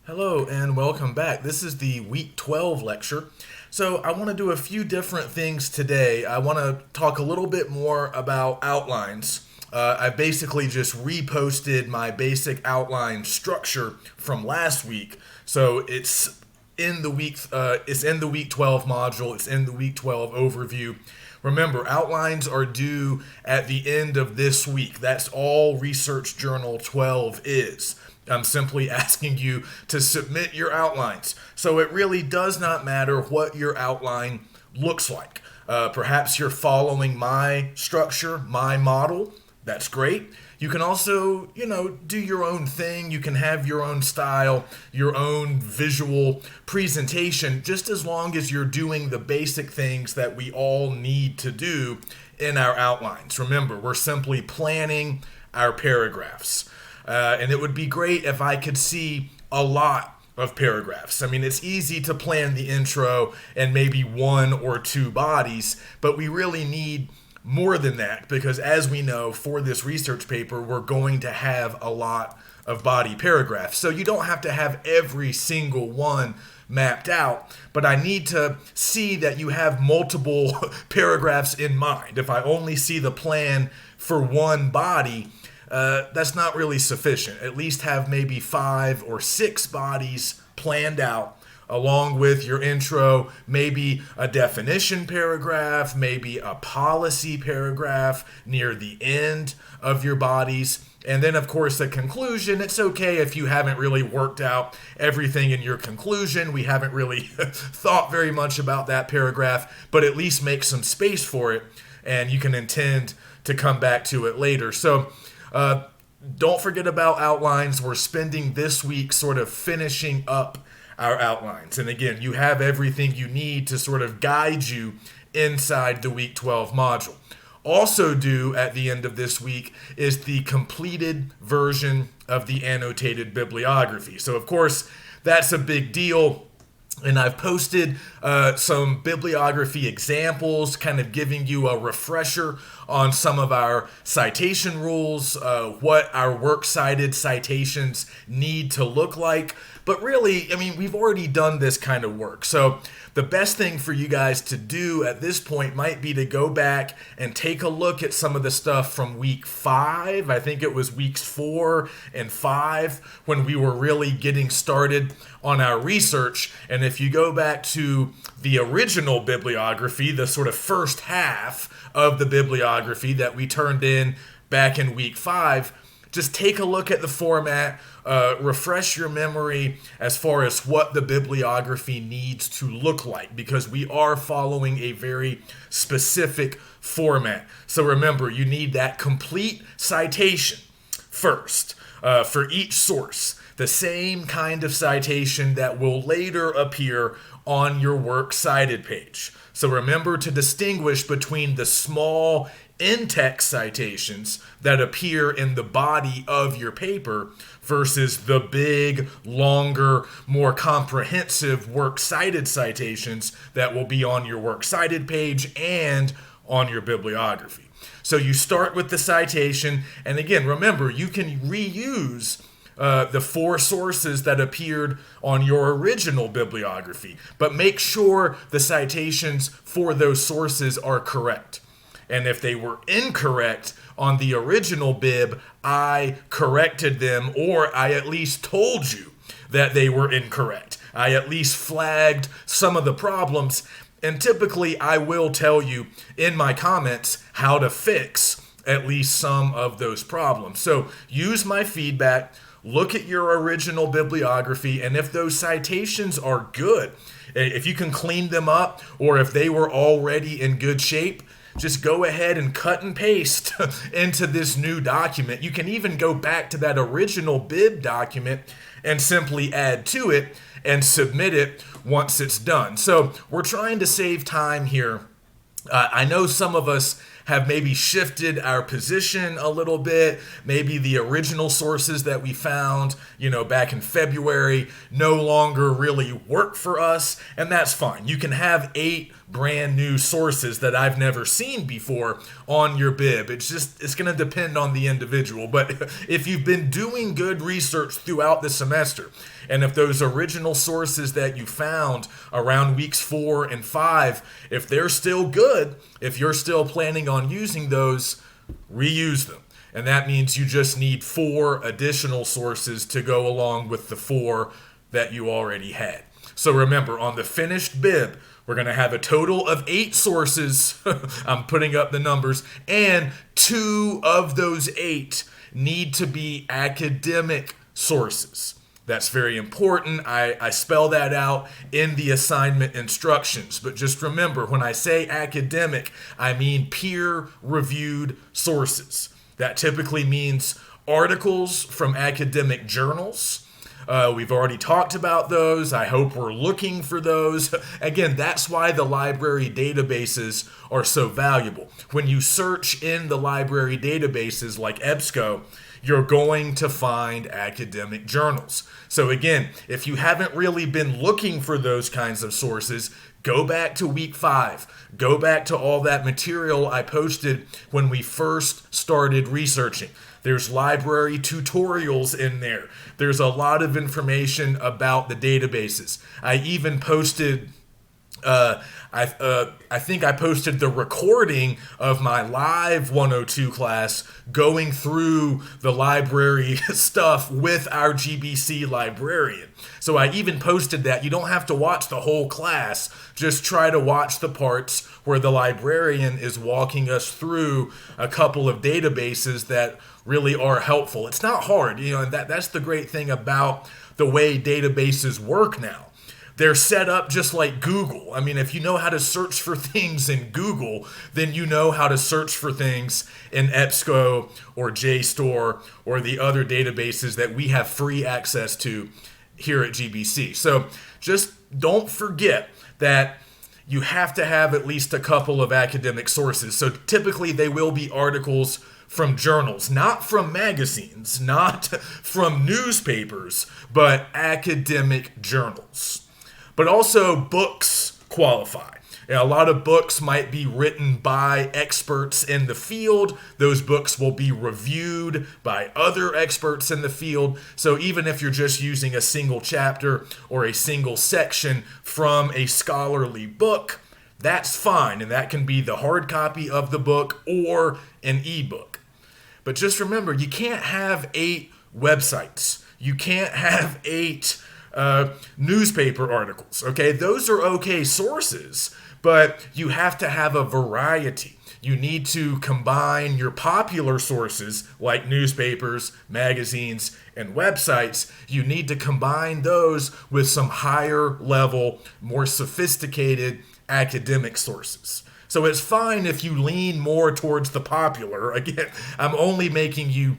Hello and welcome back. This is the week 12 lecture. So I want to do a few different things today. I want to talk a little bit more about outlines. I basically just reposted my basic outline structure from last week. So it's in the week 12 module. It's in the week 12 overview. Remember, outlines are due at the end of this week. That's all Research Journal 12 is. I'm simply asking you to submit your outlines. So it really does not matter what your outline looks like. Perhaps you're following my structure, my model. That's great. You can also, do your own thing. You can have your own style, your own visual presentation, just as long as you're doing the basic things that we all need to do in our outlines. Remember, we're simply planning our paragraphs. And it would be great if I could see a lot of paragraphs. I mean, it's easy to plan the intro and maybe one or two bodies, but we really need more than that because, as we know, for this research paper, we're going to have a lot of body paragraphs. So you don't have to have every single one mapped out, but I need to see that you have multiple paragraphs in mind. If I only see the plan for one body, that's not really sufficient. At least have maybe 5 or 6 bodies planned out along with your intro, maybe a definition paragraph, maybe a policy paragraph near the end of your bodies. And then, of course, a conclusion. It's okay if you haven't really worked out everything in your conclusion. We haven't really thought very much about that paragraph, but at least make some space for it, and you can intend to come back to it later. So, don't forget about outlines. We're spending this week sort of finishing up our outlines. And again, you have everything you need to sort of guide you inside the week 12 module. Also due at the end of this week is the completed version of the annotated bibliography. So of course, that's a big deal. And I've posted some bibliography examples, kind of giving you a refresher on some of our citation rules, what our works cited citations need to look like. But really, I mean, we've already done this kind of work. So the best thing for you guys to do at this point might be to go back and take a look at some of the stuff from week 5. I think it was weeks 4 and 5 when we were really getting started on our research. And if you go back to the original bibliography, the sort of first half of the bibliography that we turned in back in week 5, just take a look at the format, refresh your memory as far as what the bibliography needs to look like, because we are following a very specific format. So remember, you need that complete citation first for each source, the same kind of citation that will later appear on your works cited page. So remember to distinguish between the small in-text citations that appear in the body of your paper versus the big, longer, more comprehensive works cited citations that will be on your works cited page and on your bibliography. So you start with the citation, and again, remember, you can reuse the 4 sources that appeared on your original bibliography, but make sure the citations for those sources are correct. And if they were incorrect on the original bib, I corrected them, or I at least told you that they were incorrect. I at least flagged some of the problems, and typically I will tell you in my comments how to fix at least some of those problems. So use my feedback, look at your original bibliography, and if those citations are good, if you can clean them up, or if they were already in good shape, just go ahead and cut and paste into this new document. You can even go back to that original bib document and simply add to it and submit it once it's done. So we're trying to save time here. I know some of us have maybe shifted our position a little bit. Maybe the original sources that we found, back in February no longer really work for us, and that's fine. You can have 8 brand new sources that I've never seen before on your bib. It's going to depend on the individual. But if you've been doing good research throughout the semester, and if those original sources that you found around weeks 4 and 5, if they're still good, if you're still planning on using those, reuse them. And that means you just need 4 additional sources to go along with the 4 that you already had. So remember, on the finished bib, we're going to have a total of 8 sources. I'm putting up the numbers. And 2 of those 8 need to be academic sources. That's very important. I spell that out in the assignment instructions. But just remember, when I say academic, I mean peer-reviewed sources. That typically means articles from academic journals. We've already talked about those. I hope we're looking for those. Again, that's why the library databases are so valuable. When you search in the library databases like EBSCO, you're going to find academic journals. So again, if you haven't really been looking for those kinds of sources, go back to week 5. Go back to all that material I posted when we first started researching. There's library tutorials in there. There's a lot of information about the databases. I even posted, I think I posted the recording of my live 102 class going through the library stuff with our GBC librarian. So I even posted that. You don't have to watch the whole class. Just try to watch the parts where the librarian is walking us through a couple of databases that really are helpful. It's not hard, and that's the great thing about the way databases work now. They're set up just like Google. I mean, if you know how to search for things in Google, then you know how to search for things in EBSCO or JSTOR or the other databases that we have free access to here at GBC. So just don't forget that you have to have at least a couple of academic sources. So typically they will be articles from journals, not from magazines, not from newspapers, but academic journals. But also books qualify. A lot of books might be written by experts in the field. Those books will be reviewed by other experts in the field. So even if you're just using a single chapter or a single section from a scholarly book, that's fine. And that can be the hard copy of the book or an ebook. But just remember, you can't have 8 websites. You can't have 8 newspaper articles, okay? Those are okay sources, but you have to have a variety. You need to combine your popular sources like newspapers, magazines, and websites. You need to combine those with some higher level, more sophisticated academic sources. So it's fine if you lean more towards the popular. Again, I'm only making you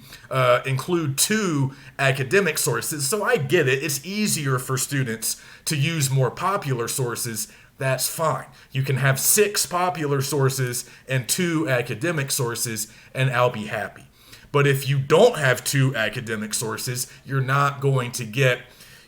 include 2 academic sources, so I get it. It's easier for students to use more popular sources. That's fine. You can have 6 popular sources and 2 academic sources, and I'll be happy. But if you don't have 2 academic sources, you're not going to get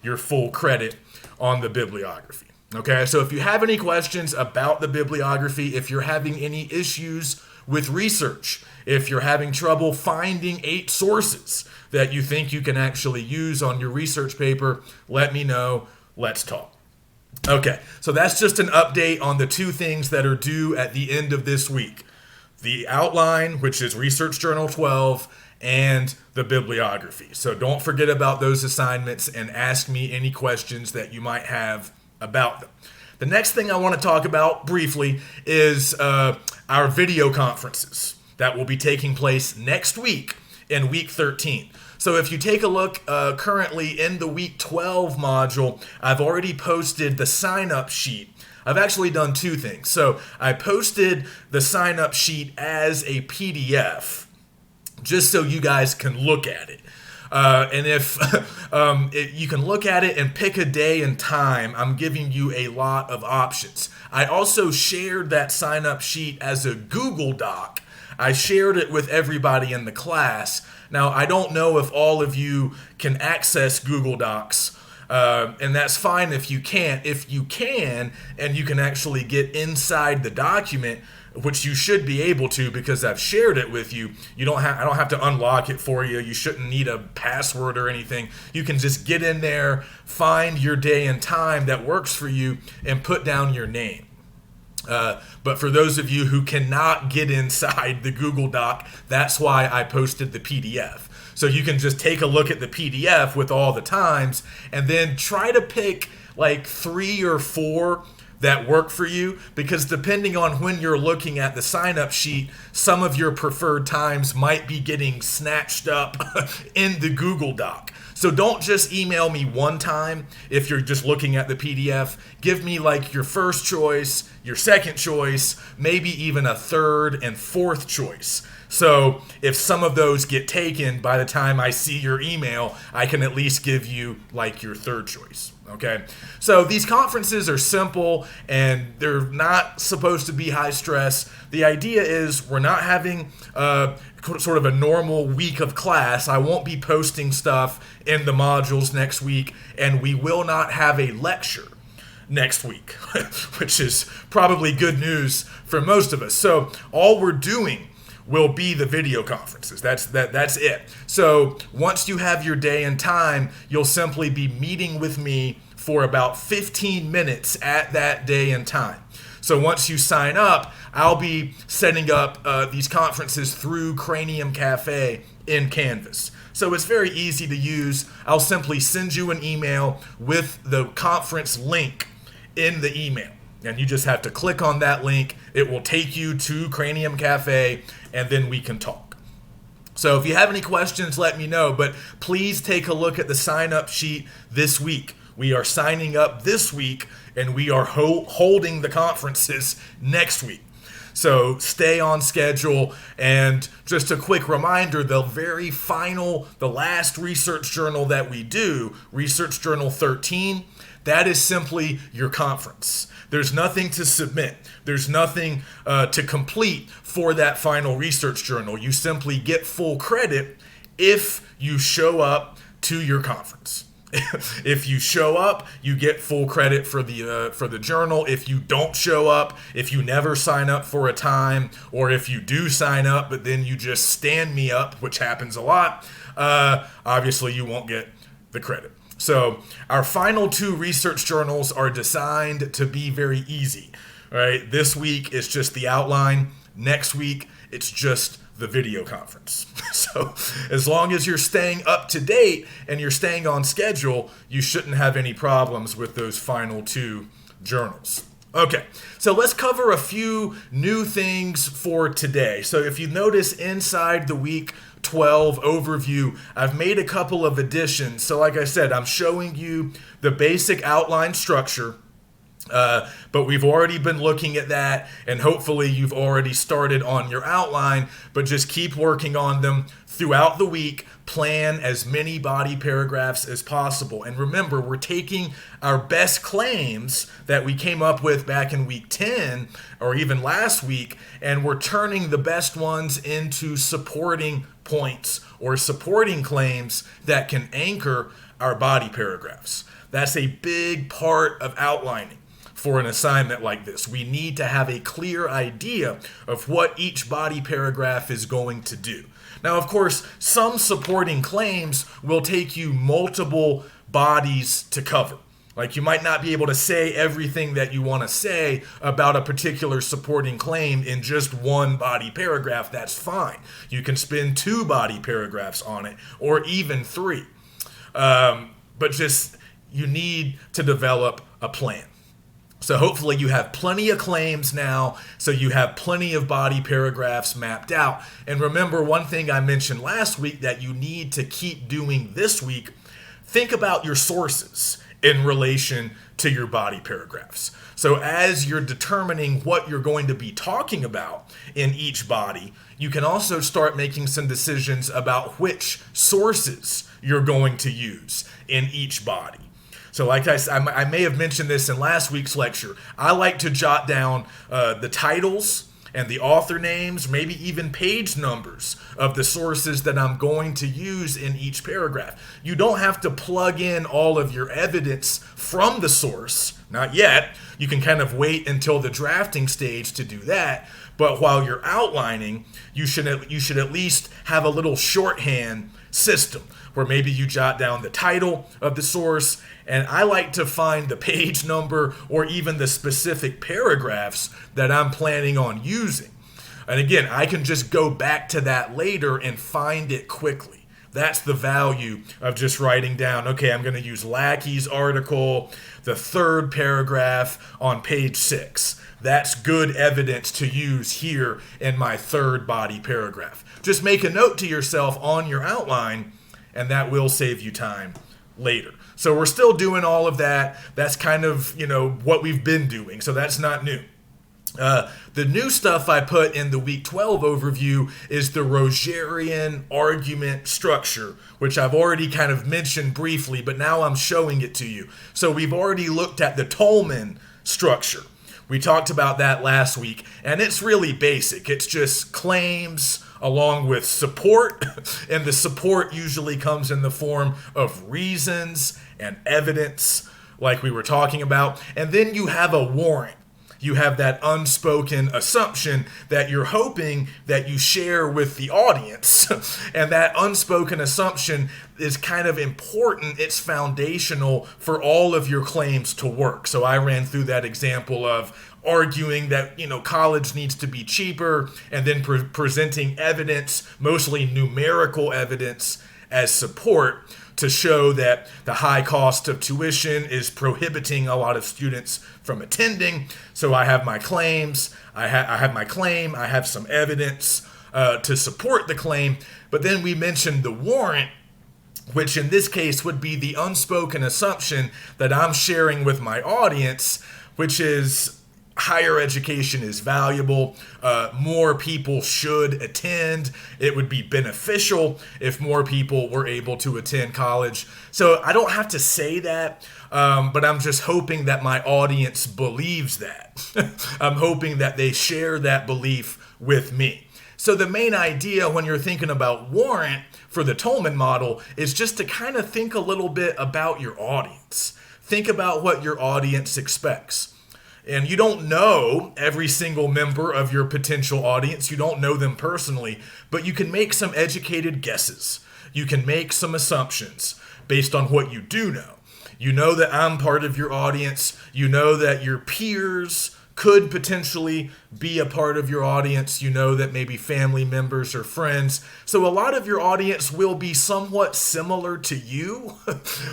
your full credit on the bibliography. Okay, so if you have any questions about the bibliography, if you're having any issues with research, if you're having trouble finding 8 sources that you think you can actually use on your research paper, let me know. Let's talk. Okay, so that's just an update on the 2 things that are due at the end of this week. The outline, which is Research Journal 12, and the bibliography. So don't forget about those assignments and ask me any questions that you might have about them. The next thing I want to talk about briefly is our video conferences that will be taking place next week in week 13. So if you take a look currently in the week 12 module, I've already posted the sign-up sheet. I've actually done 2 things. So I posted the sign-up sheet as a PDF just so you guys can look at it. And if you can look at it and pick a day and time, I'm giving you a lot of options. I also shared that sign-up sheet as a Google Doc I shared it with everybody in the class. Now, I don't know if all of you can access Google Docs, and that's fine if you can't. If you can, and you can actually get inside the document, which you should be able to because I've shared it with you. I don't have to unlock it for you. You shouldn't need a password or anything. You can just get in there, find your day and time that works for you, and put down your name. But for those of you who cannot get inside the Google Doc, that's why I posted the PDF. So you can just take a look at the PDF with all the times and then try to pick like 3 or 4 that work for you, because depending on when you're looking at the sign-up sheet, some of your preferred times might be getting snatched up in the Google Doc. So don't just email me one time if you're just looking at the PDF. Give me like your first choice, your second choice, maybe even a third and fourth choice. So if some of those get taken by the time I see your email, I can at least give you like your third choice. Okay, so these conferences are simple and they're not supposed to be high stress. The idea is we're not having sort of a normal week of class. I won't be posting stuff in the modules next week, and we will not have a lecture next week, which is probably good news for most of us. So all we're doing will be the video conferences. That's it. So once you have your day and time, you'll simply be meeting with me for about 15 minutes at that day and time. So once you sign up, I'll be setting up these conferences through Cranium Cafe in Canvas. So it's very easy to use. I'll simply send you an email with the conference link in the email. And you just have to click on that link. It will take you to Cranium Cafe, and then we can talk. So if you have any questions, let me know. But please take a look at the sign-up sheet this week. We are signing up this week, and we are holding the conferences next week. So stay on schedule. And just a quick reminder, the last research journal that we do, Research Journal 13, that is simply your conference. There's nothing to submit. There's nothing to complete for that final research journal. You simply get full credit if you show up to your conference. If you show up, you get full credit for the journal. If you don't show up, if you never sign up for a time, or if you do sign up but then you just stand me up, which happens a lot, obviously you won't get the credit. So our final 2 research journals are designed to be very easy. All right, this week it's just the outline. Next week it's just the video conference. So as long as you're staying up to date and you're staying on schedule, you shouldn't have any problems with those final 2 journals. Okay, so let's cover a few new things for today. So if you notice inside the week 12 overview, I've made a couple of additions. So like I said, I'm showing you the basic outline structure, but we've already been looking at that, and hopefully you've already started on your outline, but just keep working on them throughout the week. Plan as many body paragraphs as possible. And remember, we're taking our best claims that we came up with back in week 10 or even last week, and we're turning the best ones into supporting points or supporting claims that can anchor our body paragraphs. That's a big part of outlining for an assignment like this. We need to have a clear idea of what each body paragraph is going to do. Now, of course, some supporting claims will take you multiple bodies to cover. Like, you might not be able to say everything that you want to say about a particular supporting claim in just one body paragraph. That's fine. You can spend 2 body paragraphs on it, or even 3. But just, you need to develop a plan. So hopefully you have plenty of claims now, so you have plenty of body paragraphs mapped out. And remember, one thing I mentioned last week that you need to keep doing this week, think about your sources in relation to your body paragraphs. So as you're determining what you're going to be talking about in each body, you can also start making some decisions about which sources you're going to use in each body. So like I may have mentioned this in last week's lecture, I like to jot down the titles and the author names, maybe even page numbers of the sources that I'm going to use in each paragraph. You don't have to plug in all of your evidence from the source, not yet. You can kind of wait until the drafting stage to do that. But while you're outlining, you should at least have a little shorthand system where maybe you jot down the title of the source, and I like to find the page number or even the specific paragraphs that I'm planning on using. And again, I can just go back to that later and find it quickly. That's the value of just writing down, okay, I'm going to use Lackey's article, the third paragraph on page 6. That's good evidence to use here in my third body paragraph. Just make a note to yourself on your outline, and that will save you time later. So we're still doing all of that. That's kind of, what we've been doing. So that's not new. The new stuff I put in the week 12 overview is the Rogerian argument structure, which I've already kind of mentioned briefly, but now I'm showing it to you. So we've already looked at the Tolman structure. We talked about that last week, and it's really basic. It's just claims along with support, and the support usually comes in the form of reasons and evidence, like we were talking about. And then you have a warrant. You have that unspoken assumption that you're hoping that you share with the audience. And that unspoken assumption is kind of important. It's foundational for all of your claims to work. So I ran through that example of arguing that college needs to be cheaper, and then presenting evidence, mostly numerical evidence, as support to show that the high cost of tuition is prohibiting a lot of students from attending. So I have my claims, I have my claim, I have some evidence to support the claim. But then we mentioned the warrant, which in this case would be the unspoken assumption that I'm sharing with my audience, which is higher education is valuable. More people should attend. It would be beneficial if more people were able to attend college. So I don't have to say that, but I'm just hoping that my audience believes that. I'm hoping that they share that belief with me. So the main idea when you're thinking about warrant for the Tolman model is just to kind of think a little bit about your audience. Think about what your audience expects. And you don't know every single member of your potential audience. You don't know them personally, but you can make some educated guesses. You can make some assumptions based on what you do know. You know that I'm part of your audience. You know that your peers could potentially be a part of your audience. You know that maybe family members or friends. So a lot of your audience will be somewhat similar to you,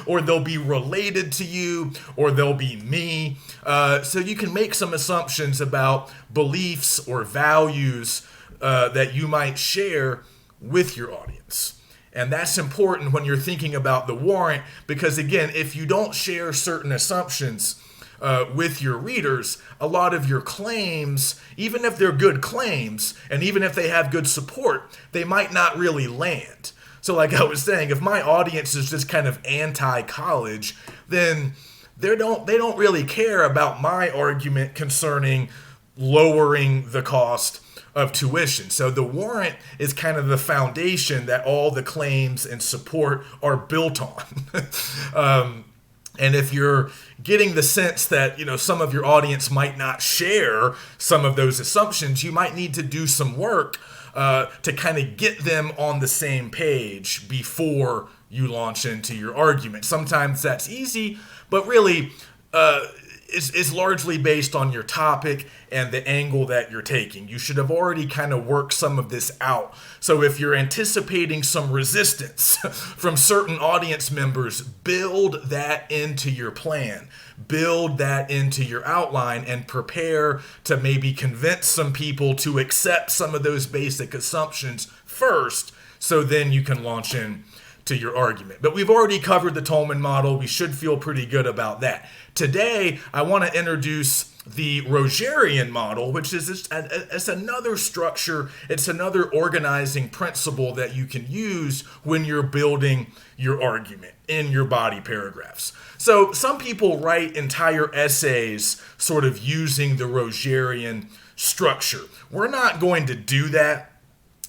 or they'll be related to you, or they'll be me. So you can make some assumptions about beliefs or values that you might share with your audience. And that's important when you're thinking about the warrant, because again, if you don't share certain assumptions with your readers, a lot of your claims, even if they're good claims, and even if they have good support, they might not really land. So like I was saying, if my audience is just kind of anti-college, then they don't really care about my argument concerning lowering the cost of tuition. So the warrant is kind of the foundation that all the claims and support are built on. And if you're getting the sense that, some of your audience might not share some of those assumptions, you might need to do some work to kind of get them on the same page before you launch into your argument. Sometimes that's easy, but really it's largely based on your topic and the angle that you're taking. You should have already kind of worked some of this out. So if you're anticipating some resistance from certain audience members, build that into your plan. Build that into your outline and prepare to maybe convince some people to accept some of those basic assumptions first, so then you can launch in to your argument. But we've already covered the Tolman model. We should feel pretty good about that. Today, I want to introduce the Rogerian model, which is it's another structure. It's another organizing principle that you can use when you're building your argument in your body paragraphs. So some people write entire essays sort of using the Rogerian structure. We're not going to do that.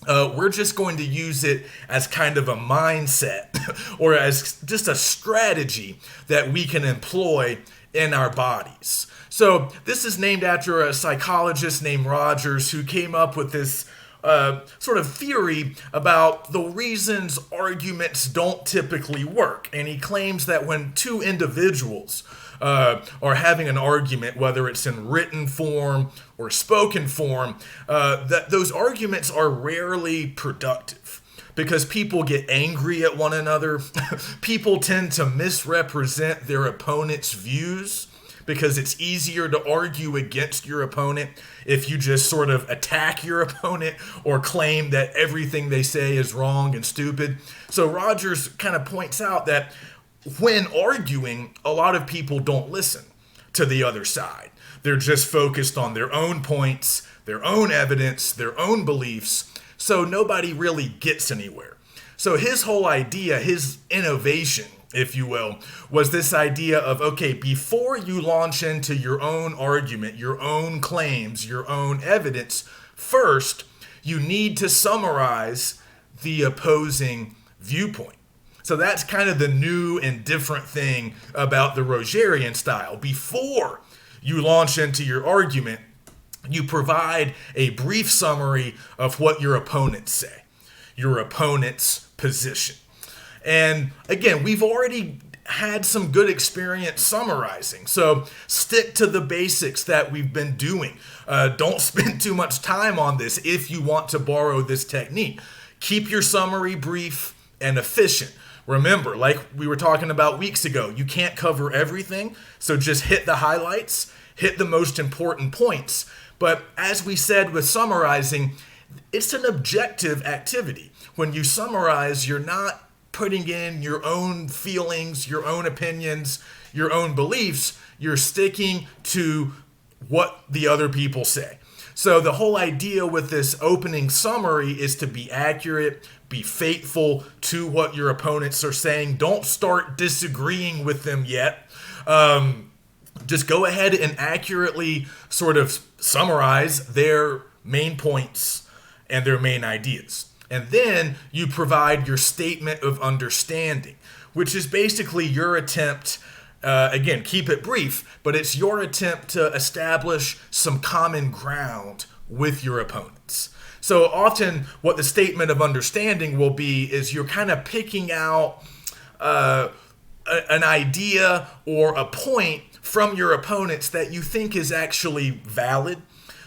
We're just going to use it as kind of a mindset or as just a strategy that we can employ in our bodies. So this is named after a psychologist named Rogers who came up with this sort of theory about the reasons arguments don't typically work. And he claims that when two individuals are having an argument, whether it's in written form or spoken form, that those arguments are rarely productive because people get angry at one another. People tend to misrepresent their opponent's views because it's easier to argue against your opponent if you just sort of attack your opponent or claim that everything they say is wrong and stupid. So Rogers kind of points out that when arguing, a lot of people don't listen to the other side. They're just focused on their own points, their own evidence, their own beliefs, so nobody really gets anywhere. So his whole idea, his innovation, if you will, was this idea of, okay, before you launch into your own argument, your own claims, your own evidence, first, you need to summarize the opposing viewpoint. So that's kind of the new and different thing about the Rogerian style. Before you launch into your argument, you provide a brief summary of what your opponents say, your opponent's position. And again, we've already had some good experience summarizing. So stick to the basics that we've been doing. Don't spend too much time on this if you want to borrow this technique. Keep your summary brief and efficient. Remember, like we were talking about weeks ago, you can't cover everything, so just hit the highlights, hit the most important points. But as we said with summarizing, it's an objective activity. When you summarize, you're not putting in your own feelings, your own opinions, your own beliefs. You're sticking to what the other people say. So the whole idea with this opening summary is to be accurate, be faithful to what your opponents are saying. Don't start disagreeing with them yet. Just go ahead and accurately sort of summarize their main points and their main ideas. And then you provide your statement of understanding, which is basically your attempt, again, keep it brief, but it's your attempt to establish some common ground with your opponents. So often what the statement of understanding will be is you're kind of picking out an idea or a point from your opponents that you think is actually valid.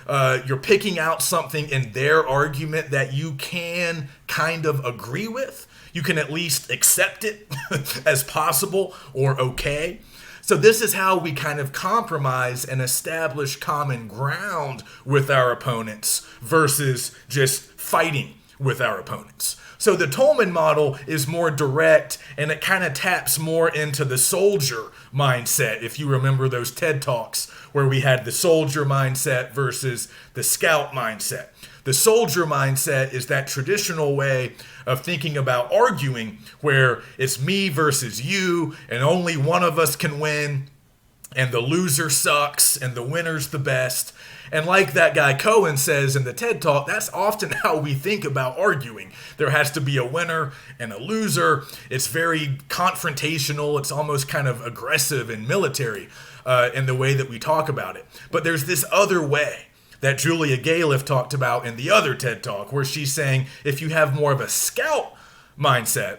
You're picking out something in their argument that you can kind of agree with. You can at least accept it as possible or okay. So this is how we kind of compromise and establish common ground with our opponents versus just fighting with our opponents. So the Tolman model is more direct and it kind of taps more into the soldier mindset. If you remember those TED Talks where we had the soldier mindset versus the scout mindset. The soldier mindset is that traditional way of thinking about arguing where it's me versus you and only one of us can win and the loser sucks and the winner's the best. And like that guy Cohen says in the TED Talk, that's often how we think about arguing. There has to be a winner and a loser. It's very confrontational. It's almost kind of aggressive and military in the way that we talk about it. But there's this other way that Julia Galef talked about in the other TED Talk, where she's saying if you have more of a scout mindset,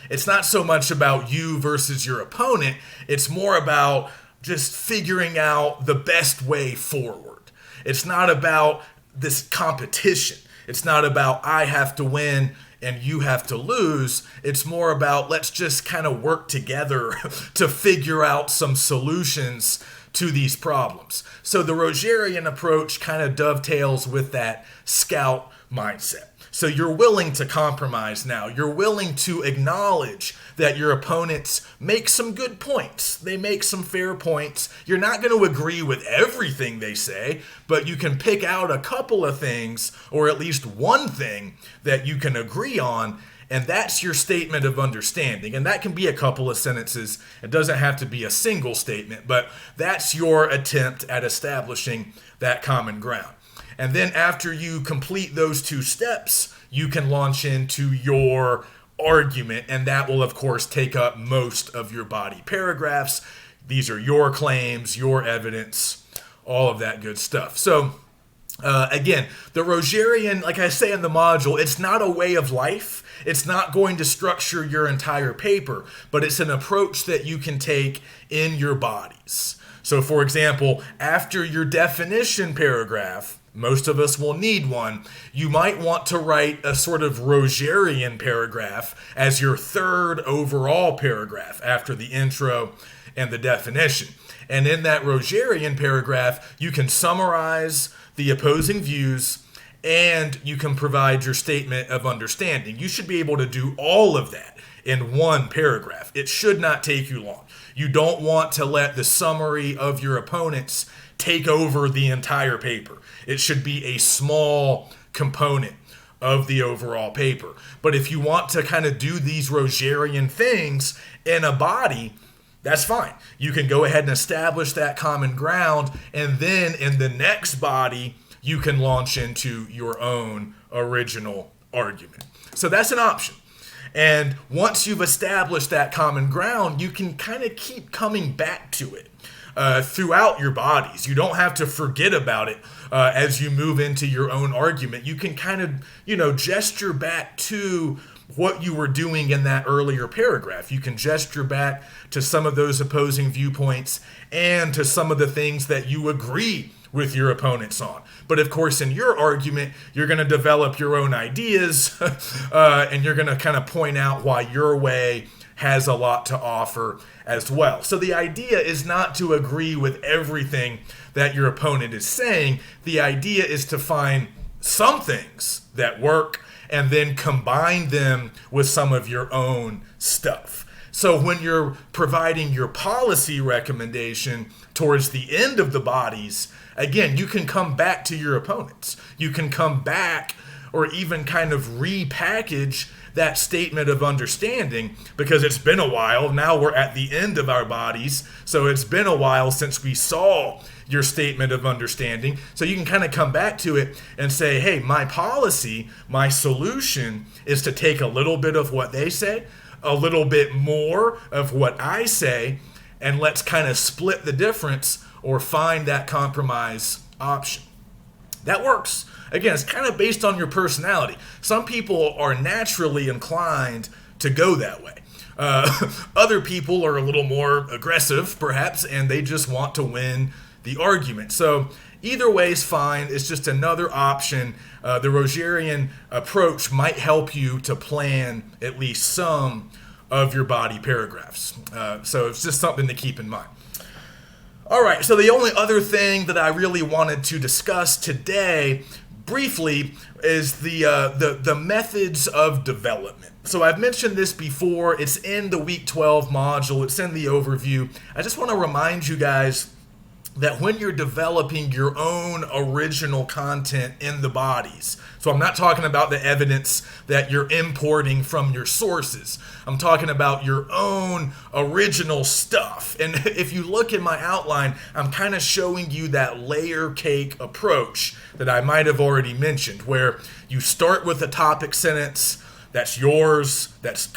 it's not so much about you versus your opponent. It's more about just figuring out the best way forward. It's not about this competition. It's not about I have to win and you have to lose. It's more about let's just kind of work together to figure out some solutions to these problems. So the Rogerian approach kind of dovetails with that scout mindset. So you're willing to compromise now. You're willing to acknowledge that your opponents make some good points. They make some fair points. You're not going to agree with everything they say, but you can pick out a couple of things, or at least one thing that you can agree on, And that's your statement of understanding. And that can be a couple of sentences. It doesn't have to be a single statement, but that's your attempt at establishing that common ground. And then after you complete those two steps, you can launch into your argument, and that will, of course, take up most of your body paragraphs. These are your claims, your evidence, all of that good stuff. So, again, the Rogerian, like I say in the module, it's not a way of life. It's not going to structure your entire paper, but it's an approach that you can take in your bodies. So, for example, after your definition paragraph, most of us will need one, you might want to write a sort of Rogerian paragraph as your third overall paragraph after the intro and the definition. And in that Rogerian paragraph, you can summarize the opposing views and you can provide your statement of understanding. You should be able to do all of that in one paragraph. It should not take you long. You don't want to let the summary of your opponents take over the entire paper. It should be a small component of the overall paper. But if you want to kind of do these Rogerian things in a body, that's fine. You can go ahead and establish that common ground, and then in the next body, you can launch into your own original argument. So that's an option. And once you've established that common ground, you can kind of keep coming back to it throughout your bodies. You don't have to forget about it as you move into your own argument. You can kind of, gesture back to what you were doing in that earlier paragraph. You can gesture back to some of those opposing viewpoints and to some of the things that you agree with your opponents on. But of course, in your argument, you're going to develop your own ideas and you're going to kind of point out why your way has a lot to offer as well. So the idea is not to agree with everything that your opponent is saying. The idea is to find some things that work and then combine them with some of your own stuff. So when you're providing your policy recommendation towards the end of the bodies, again, you can come back to your opponents. You can come back or even kind of repackage that statement of understanding because it's been a while. Now we're at the end of our bodies. So it's been a while since we saw your statement of understanding. So you can kind of come back to it and say, hey, my policy, my solution is to take a little bit of what they say, a little bit more of what I say, and let's kind of split the difference or find that compromise option. That works. Again, it's kind of based on your personality. Some people are naturally inclined to go that way. Other people are a little more aggressive, perhaps, and they just want to win the argument. So either way is fine. It's just another option. The Rogerian approach might help you to plan at least some of your body paragraphs. So it's just something to keep in mind. All right, so the only other thing that I really wanted to discuss today briefly is the methods of development. So I've mentioned this before. It's in the week 12 module. It's in the overview. I just want to remind you guys that when you're developing your own original content in the bodies, so I'm not talking about the evidence that you're importing from your sources. I'm talking about your own original stuff. And if you look in my outline, I'm kind of showing you that layer cake approach that I might have already mentioned, where you start with a topic sentence. That's yours, that's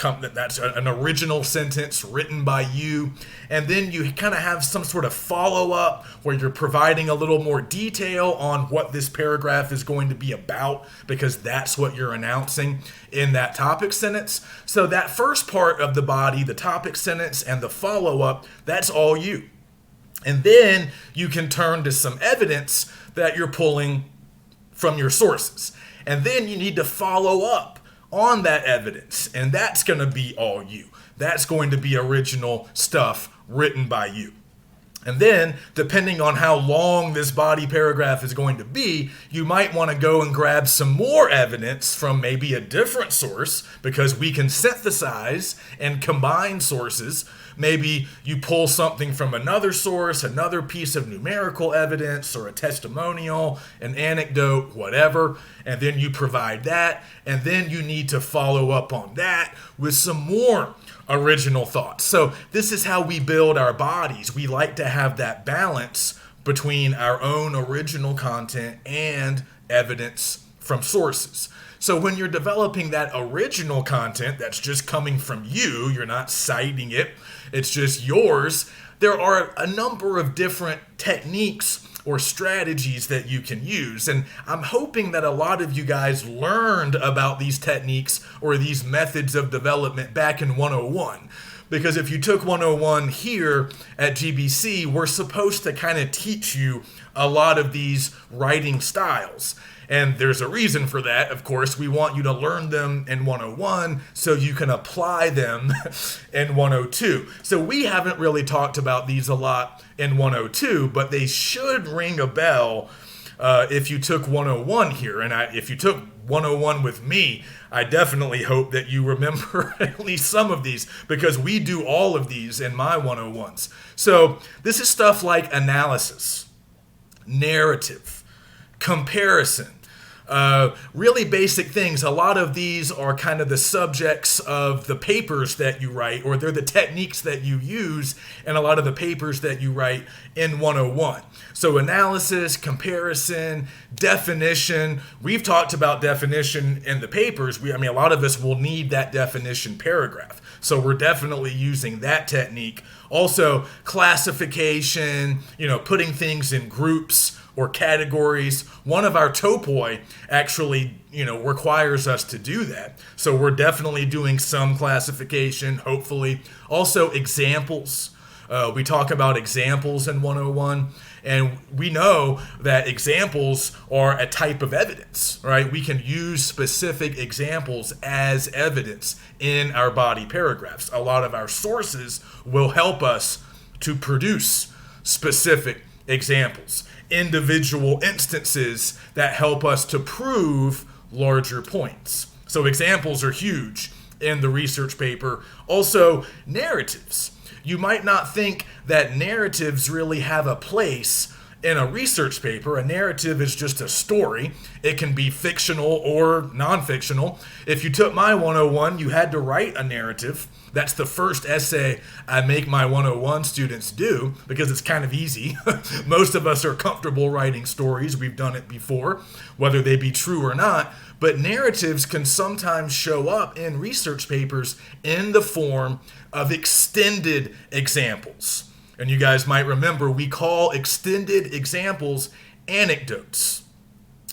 an original sentence written by you, and then you kind of have some sort of follow-up where you're providing a little more detail on what this paragraph is going to be about, because that's what you're announcing in that topic sentence. So that first part of the body, the topic sentence and the follow-up, that's all you. And then you can turn to some evidence that you're pulling from your sources. And then you need to follow up on that evidence, and that's going to be all you. That's going to be original stuff written by you. And then, depending on how long this body paragraph is going to be, you might want to go and grab some more evidence from maybe a different source, because we can synthesize and combine sources. Maybe you pull something from another source, another piece of numerical evidence, or a testimonial, an anecdote, whatever, and then you provide that, and then you need to follow up on that with some more original thoughts. So this is how we build our bodies. We like to have that balance between our own original content and evidence from sources. So when you're developing that original content that's just coming from you, you're not citing it, it's just yours, there are a number of different techniques or strategies that you can use. And I'm hoping that a lot of you guys learned about these techniques or these methods of development back in 101. Because if you took 101 here at GBC, we're supposed to kind of teach you a lot of these writing styles. And there's a reason for that. Of course, we want you to learn them in 101 so you can apply them in 102. So we haven't really talked about these a lot in 102, but they should ring a bell if you took 101 here. And if you took 101 with me, I definitely hope that you remember at least some of these, because we do all of these in my 101s. So this is stuff like analysis, narrative, comparison, really basic things. A lot of these are kind of the subjects of the papers that you write, or they're the techniques that you use in a lot of the papers that you write in 101. So analysis, comparison, definition. We've talked about definition in the papers. A lot of us will need that definition paragraph. So we're definitely using that technique. Also, classification, putting things in groups or categories. One of our topoi actually, requires us to do that. So we're definitely doing some classification, hopefully. Also, examples. We talk about examples in 101, and we know that examples are a type of evidence, right? We can use specific examples as evidence in our body paragraphs. A lot of our sources will help us to produce specific examples, individual instances that help us to prove larger points. So examples are huge in the research paper. Also, narratives. You might not think that narratives really have a place in a research paper. A narrative is just a story. It can be fictional or non-fictional. If you took my 101, you had to write a narrative. That's the first essay I make my 101 students do, because it's kind of easy. Most of us are comfortable writing stories. We've done it before, whether they be true or not. But narratives can sometimes show up in research papers in the form of extended examples. And you guys might remember, we call extended examples anecdotes.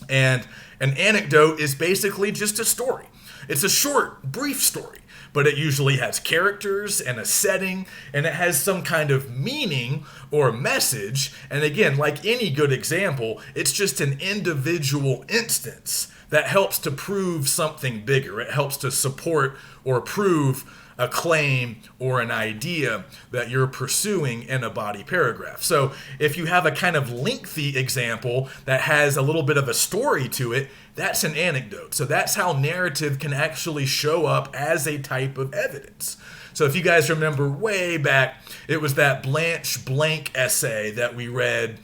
And an anecdote is basically just a story. It's a short, brief story, but it usually has characters and a setting, and it has some kind of meaning or message. And again, like any good example, it's just an individual instance that helps to prove something bigger. It helps to support or prove a claim or an idea that you're pursuing in a body paragraph. So if you have a kind of lengthy example that has a little bit of a story to it, that's an anecdote. So that's how narrative can actually show up as a type of evidence. So if you guys remember way back, it was that Blanche Blank essay that we read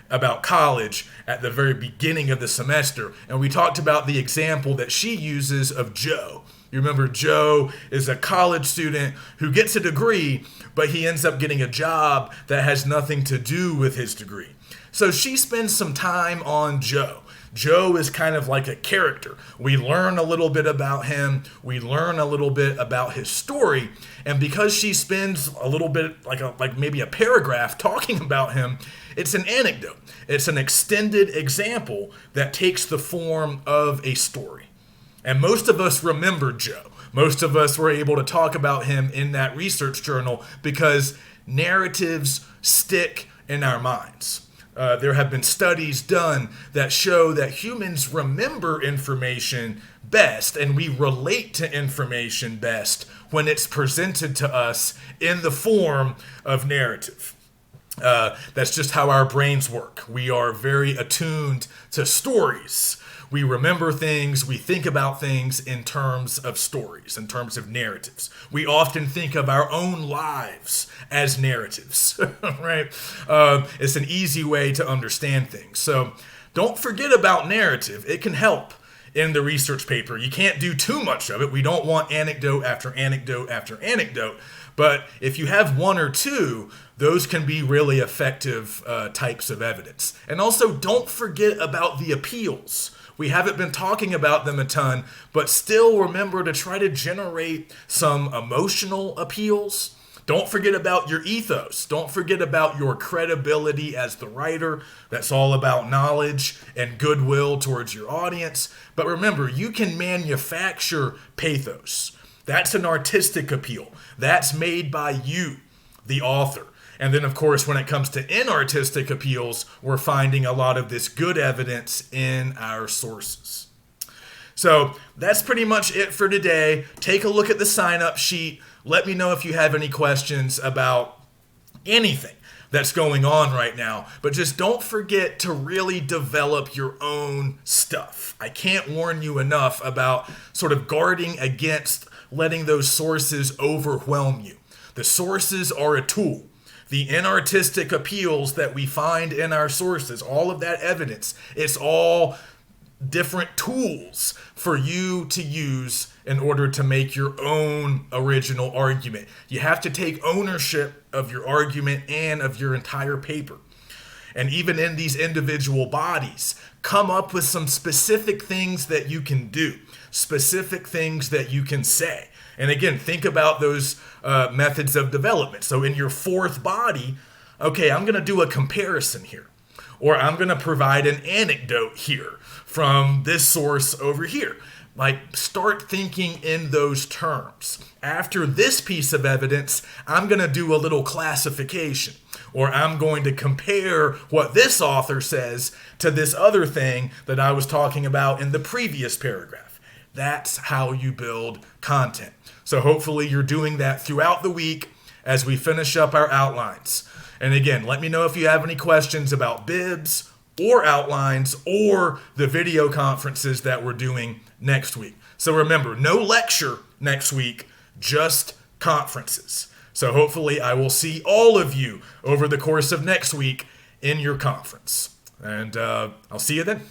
about college at the very beginning of the semester. And we talked about the example that she uses of Joe. You remember Joe is a college student who gets a degree, but he ends up getting a job that has nothing to do with his degree. So she spends some time on Joe. Joe is kind of like a character. We learn a little bit about him. We learn a little bit about his story. And because she spends a little bit, like maybe a paragraph talking about him, it's an anecdote. It's an extended example that takes the form of a story. And most of us remember Joe. Most of us were able to talk about him in that research journal because narratives stick in our minds. There have been studies done that show that humans remember information best, and we relate to information best when it's presented to us in the form of narrative. That's just how our brains work. We are very attuned to stories. We remember things, we think about things in terms of stories, in terms of narratives. We often think of our own lives as narratives, right? It's an easy way to understand things. So don't forget about narrative. It can help in the research paper. You can't do too much of it. We don't want anecdote after anecdote after anecdote. But if you have one or two, those can be really effective types of evidence. And also, don't forget about the appeals. We haven't been talking about them a ton, but still remember to try to generate some emotional appeals. Don't forget about your ethos. Don't forget about your credibility as the writer. That's all about knowledge and goodwill towards your audience. But remember, you can manufacture pathos. That's an artistic appeal. That's made by you, the author. And then, of course, when it comes to inartistic appeals, we're finding a lot of this good evidence in our sources. So that's pretty much it for today. Take a look at the sign-up sheet. Let me know if you have any questions about anything that's going on right now. But just don't forget to really develop your own stuff. I can't warn you enough about sort of guarding against letting those sources overwhelm you. The sources are a tool. The inartistic appeals that we find in our sources, all of that evidence, it's all different tools for you to use in order to make your own original argument. You have to take ownership of your argument and of your entire paper. And even in these individual bodies, come up with some specific things that you can do, specific things that you can say. And again, think about those methods of development. So in your fourth body, okay, I'm going to do a comparison here. Or I'm going to provide an anecdote here from this source over here. Like, start thinking in those terms. After this piece of evidence, I'm going to do a little classification. Or I'm going to compare what this author says to this other thing that I was talking about in the previous paragraph. That's how you build content. So hopefully you're doing that throughout the week as we finish up our outlines. And again, let me know if you have any questions about bibs or outlines or the video conferences that we're doing next week. So remember, no lecture next week, just conferences. So hopefully I will see all of you over the course of next week in your conference. And I'll see you then.